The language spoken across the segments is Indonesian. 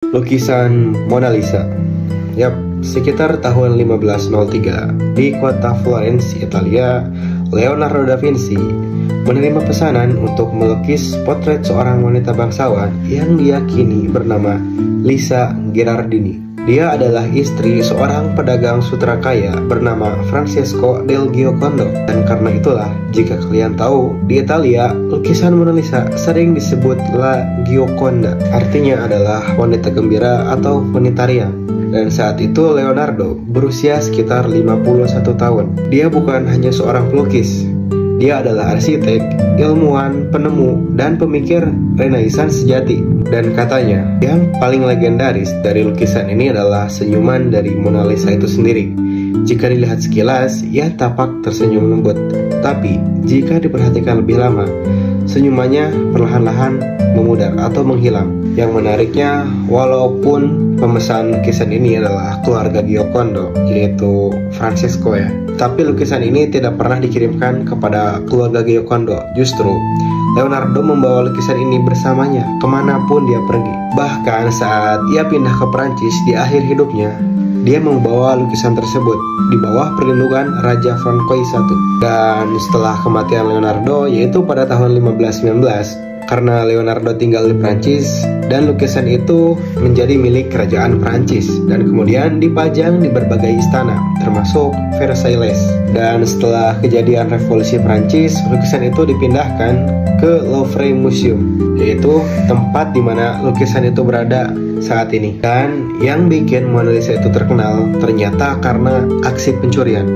Lukisan Mona Lisa. Yap, sekitar tahun 1503 di kota Florence, Italia, Leonardo da Vinci menerima pesanan untuk melukis potret seorang wanita bangsawan yang diyakini bernama Lisa Gherardini. Dia adalah istri seorang pedagang sutra kaya bernama Francesco del Giocondo. Dan karena itulah, jika kalian tahu, di Italia, lukisan Mona Lisa sering disebut La Gioconda. Artinya adalah wanita gembira atau wanita riang. Dan saat itu Leonardo berusia sekitar 51 tahun. Dia bukan hanya seorang pelukis. Dia adalah arsitek, ilmuwan, penemu, dan pemikir Renaissance sejati. Dan katanya, yang paling legendaris dari lukisan ini adalah senyuman dari Mona Lisa itu sendiri. Jika dilihat sekilas, ia tampak tersenyum lembut. Tapi, jika diperhatikan lebih lama, senyumannya perlahan-lahan memudar atau menghilang. Yang menariknya, walaupun pemesan lukisan ini adalah keluarga Giocondo, yaitu Francesco ya, tapi lukisan ini tidak pernah dikirimkan kepada keluarga Giocondo. Justru, Leonardo membawa lukisan ini bersamanya kemanapun dia pergi. Bahkan saat ia pindah ke Perancis di akhir hidupnya, dia membawa lukisan tersebut di bawah perlindungan Raja Francois I. Dan setelah kematian Leonardo, yaitu pada tahun 1519, karena Leonardo tinggal di Prancis dan lukisan itu menjadi milik kerajaan Prancis dan kemudian dipajang di berbagai istana termasuk Versailles. Dan setelah kejadian revolusi Prancis, lukisan itu dipindahkan ke Louvre Museum, yaitu tempat di mana lukisan itu berada saat ini. Dan yang bikin Mona Lisa itu terkenal ternyata karena aksi pencurian.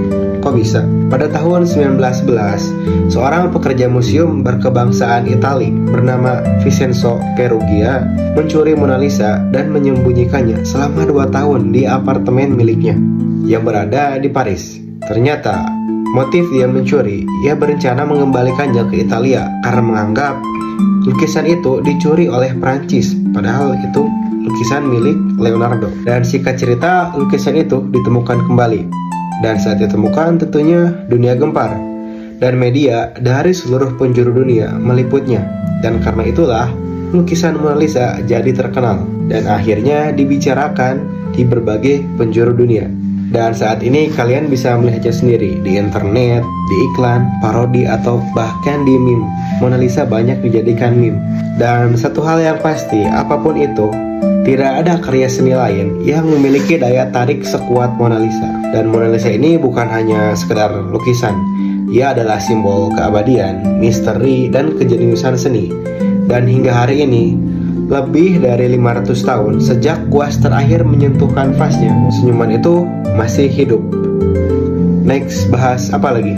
Kok bisa? Pada tahun 1911, seorang pekerja museum berkebangsaan Itali bernama Vincenzo Perugia mencuri Mona Lisa dan menyembunyikannya selama 2 tahun di apartemen miliknya yang berada di Paris. Ternyata, motif dia mencuri, ia berencana mengembalikannya ke Italia karena menganggap lukisan itu dicuri oleh Prancis, padahal itu lukisan milik Leonardo. Dan singkat cerita, lukisan itu ditemukan kembali. Dan saat ditemukan tentunya dunia gempar. Dan media dari seluruh penjuru dunia meliputnya. Dan karena itulah lukisan Mona Lisa jadi terkenal. Dan akhirnya dibicarakan di berbagai penjuru dunia. Dan saat ini kalian bisa melihatnya sendiri di internet, di iklan, parodi, atau bahkan di meme. Mona Lisa banyak dijadikan meme. Dan satu hal yang pasti, apapun itu, tidak ada karya seni lain yang memiliki daya tarik sekuat Mona Lisa. Dan Mona Lisa ini bukan hanya sekedar lukisan. Ia adalah simbol keabadian, misteri, dan kejeniusan seni. Dan hingga hari ini, lebih dari 500 tahun sejak kuas terakhir menyentuh kanvasnya, senyuman itu masih hidup. Next, bahas apa lagi?